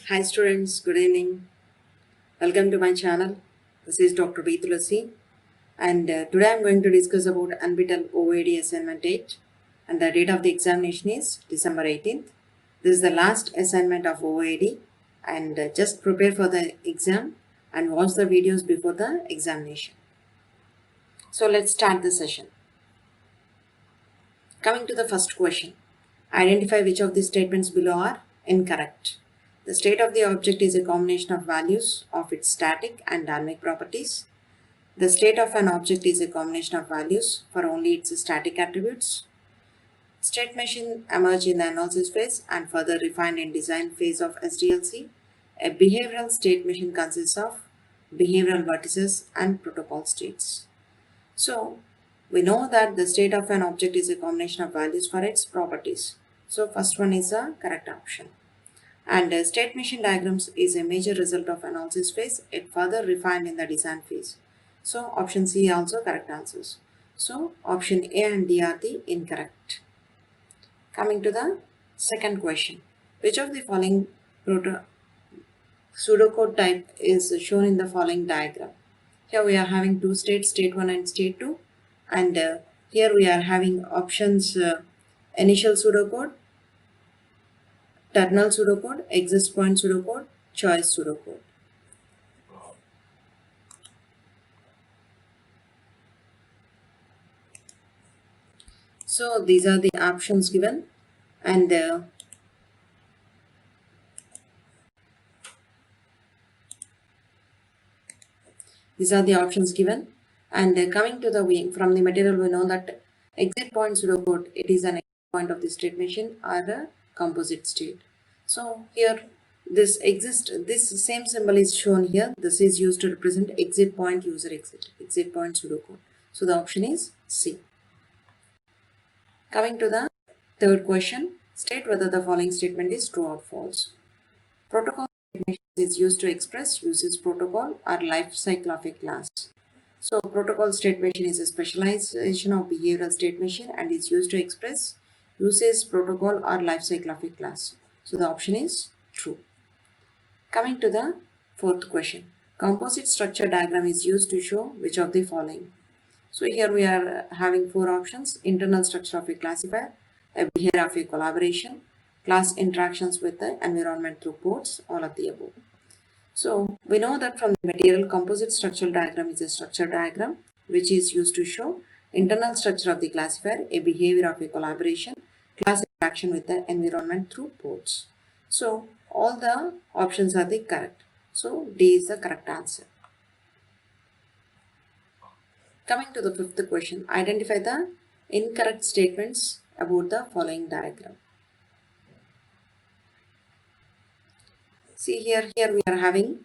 Hi students, good evening. Welcome to my channel. This is Dr. Thulasi and today I am going to discuss about Nptel Ooad assignment 8 and the date of the examination is December 18th. This is the last assignment of Ooad and just prepare for the exam and watch the videos before the examination. So let's start the session. Coming to the first question. Identify which of the statements below are incorrect. The state of the object is a combination of values of its static and dynamic properties. The state of an object is a combination of values for only its static attributes. State machine emerged in the analysis phase and further refined in design phase of SDLC. A behavioral state machine consists of behavioral vertices and protocol states. So, we know that the state of an object is a combination of values for its properties. So, first one is the correct option. And state machine diagrams is a major result of analysis phase. It further refined in the design phase. So, option C also correct answers. So, option A and D are the incorrect. Coming to the second question. Which of the following pseudocode type is shown in the following diagram? Here we are having two states, state 1 and state 2. And here we are having options initial pseudocode, terminal pseudocode, exist point pseudocode, choice pseudocode. So these are the options given and these are the options given and coming to the from the material we know that exit point pseudocode, it is an exit point of the state machine or the composite state. So here this same symbol is shown here. This is used to represent exit point user exit point pseudocode. So the option is C. Coming to the third question, state whether the following statement is true or false. Protocol is used to express uses protocol or life cycle of a class. So protocol state machine is a specialization of behavioral state machine and is used to express uses protocol or life cycle of a class. So the option is true. Coming to the fourth question. Composite structure diagram is used to show which of the following. So here we are having four options: internal structure of a classifier, a behavior of a collaboration, class interactions with the environment through ports, all of the above. So we know that from the material, composite structural diagram is a structure diagram which is used to show internal structure of the classifier, a behavior of a collaboration, class interaction with the environment through ports. So all the options are the correct. So D is the correct answer. Coming to the fifth question, identify the incorrect statements about the following diagram. See here we are having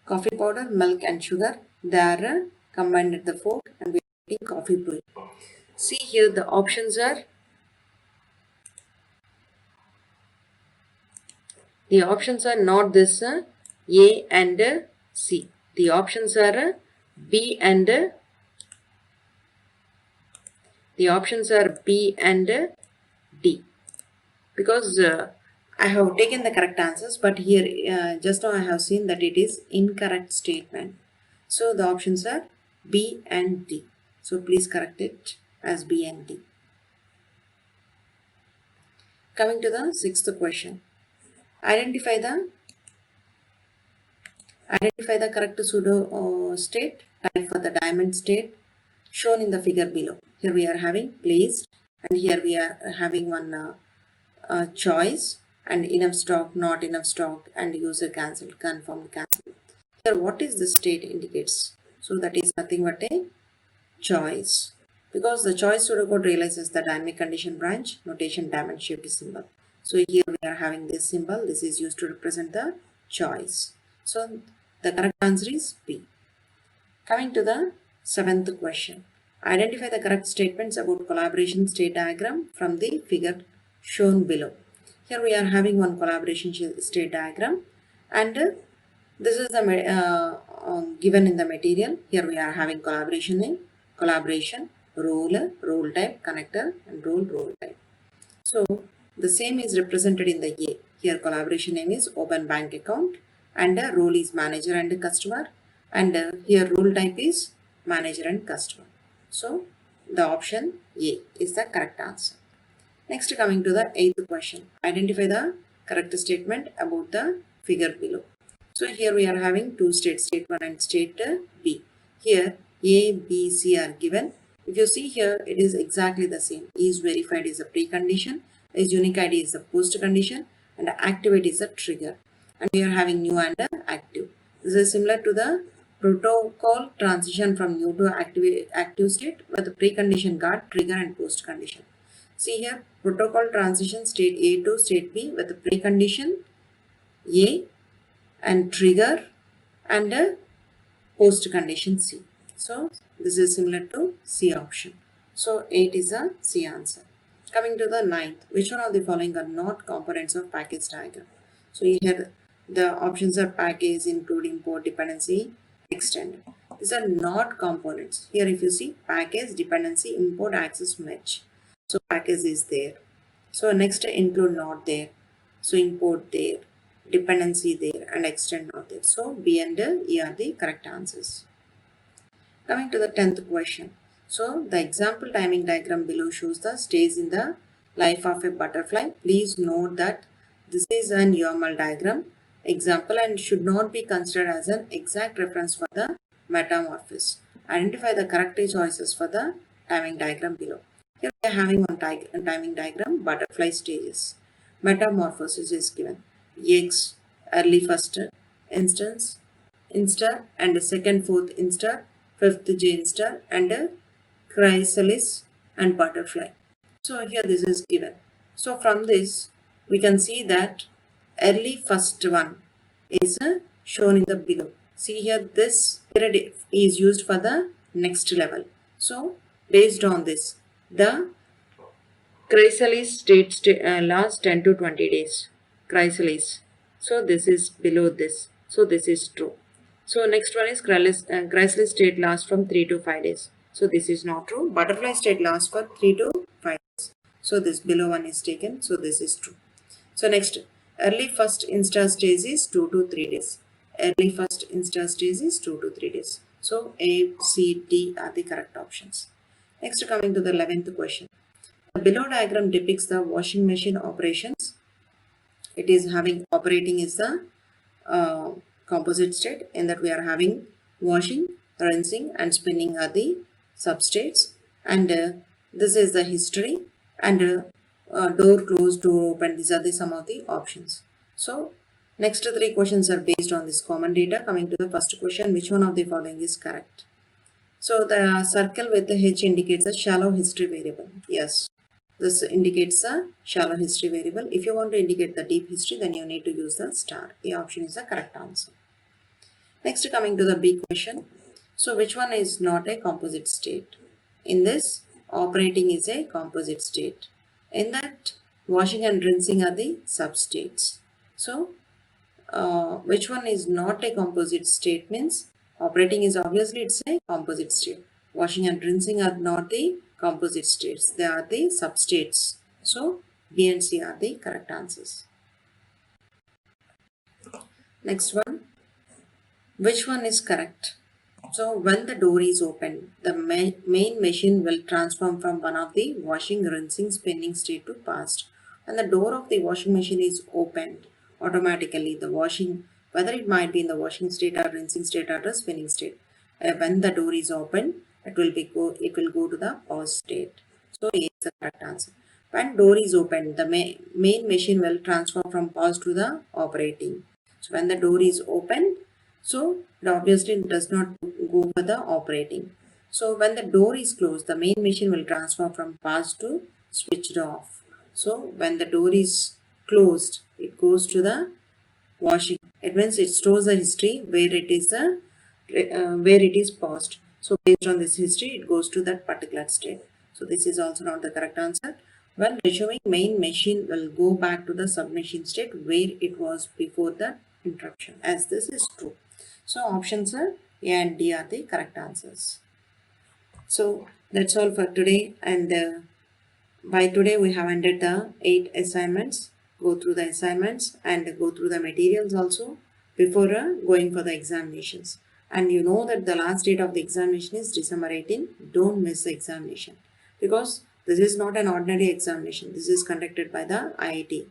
coffee powder, milk and sugar. They are combined at the fork and we are getting coffee brew. See here the options are not this A and C. The options are B and D. Because I have taken the correct answers, but here just now I have seen that it is incorrect statement. So the options are B and D. So please correct it as B and D. Coming to the sixth question. Identify the correct pseudo state type for the diamond state shown in the figure below. Here we are having placed and here we are having one choice and enough stock, not enough stock and user cancelled, confirmed, cancelled. Here what is the state indicates? So that is nothing but a choice, because the choice pseudocode realizes the dynamic condition branch notation diamond shaped symbol. So here we are having this symbol. This is used to represent the choice. So the correct answer is B. Coming to the seventh question. Identify the correct statements about collaboration state diagram from the figure shown below. Here we are having one collaboration state diagram and this is the given in the material. Here we are having collaboration name, collaboration, role, role type, connector and role type. So the same is represented in the A. Here collaboration name is open bank account and role is manager and customer, and here role type is manager and customer. So the option A is the correct answer. Next, coming to the eighth question. Identify the correct statement about the figure below. So here we are having two states, state 1 and state B. Here A, B, C are given. If you see here, it is exactly the same. Is verified is a precondition, is unique ID is the post condition, and activate is a trigger. And we are having new and active. This is similar to the protocol transition from new to active state, where the precondition got trigger and post condition. See here, protocol transition state A to state B with the precondition A and trigger and a post condition C. So this is similar to C option. So 8 is a C answer. Coming to the ninth, which one of the following are not components of package diagram? So here the options are package, include, import, dependency, extend. These are not components. Here if you see package, dependency, import, access, match. So package is there. So next include not there. So import there, dependency there, and extend not there. So B and E are the correct answers. Coming to the 10th question. So the example timing diagram below shows the stage in the life of a butterfly. Please note that this is an UML diagram example and should not be considered as an exact reference for the metamorphosis. Identify the correct choices for the timing diagram below. Here we are having one timing diagram, butterfly stages. Metamorphosis is given. X, early first instance, instar, and second, fourth instar, fifth J instar, and a chrysalis and butterfly. So here this is given. So from this we can see that early first one is shown in the below. See here this period is used for the next level. So based on this, the chrysalis lasts 10 to 20 days. Chrysalis. So this is below this. So this is true. So next one is chrysalis state lasts from 3 to 5 days. So this is not true. Butterfly state lasts for 3 to 5 days. So this below one is taken. So this is true. So next, early first insta stage is 2 to 3 days. Early first insta stage is 2 to 3 days. So A, C, D are the correct options. Next, coming to the 11th question. The below diagram depicts the washing machine operations. It is having operating is the composite state, in that we are having washing, rinsing, and spinning are the substates, and this is the history, and door closed, door open. These are the some of the options. So next three questions are based on this common data. Coming to the first question, which one of the following is correct? So the circle with the H indicates a shallow history variable. Yes, this indicates a shallow history variable. If you want to indicate the deep history, then you need to use the star. A option is the correct answer. Next, coming to the B question. So which one is not a composite state? In this, operating is a composite state. In that, washing and rinsing are the substates. So which one is not a composite state means operating is obviously it's a composite state. Washing and rinsing are not the composite states. They are the substates. So B and C are the correct answers. Next one. Which one is correct? So when the door is open, the main machine will transform from one of the washing, rinsing, spinning state to past. When the door of the washing machine is opened, automatically the washing, whether it might be in the washing state or rinsing state or the spinning state, when the door is open, it will go to the pause state. So A is the correct answer. When door is open, the main machine will transform from pause to the operating. So when the door is open, so it obviously does not go for the operating. So when the door is closed, the main machine will transfer from pause to switched off. So when the door is closed, it goes to the washing. It means it stores the history where it is paused. So based on this history, it goes to that particular state. So this is also not the correct answer. When resuming, main machine will go back to the submachine state where it was before the interruption, as this is true. So options are A and D are the correct answers. So that's all for today, and by today we have ended the 8 assignments. go through the assignments and go through the materials also before going for the examinations. And you know that the last date of the examination is December 18. Don't miss the examination, because this is not an ordinary examination. This is conducted by the IIT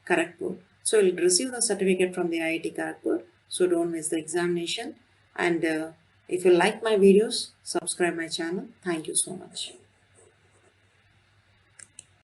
Kharagpur. So you'll receive the certificate from the IIT Kharagpur. So don't miss the examination. And if you like my videos, subscribe my channel. Thank you so much.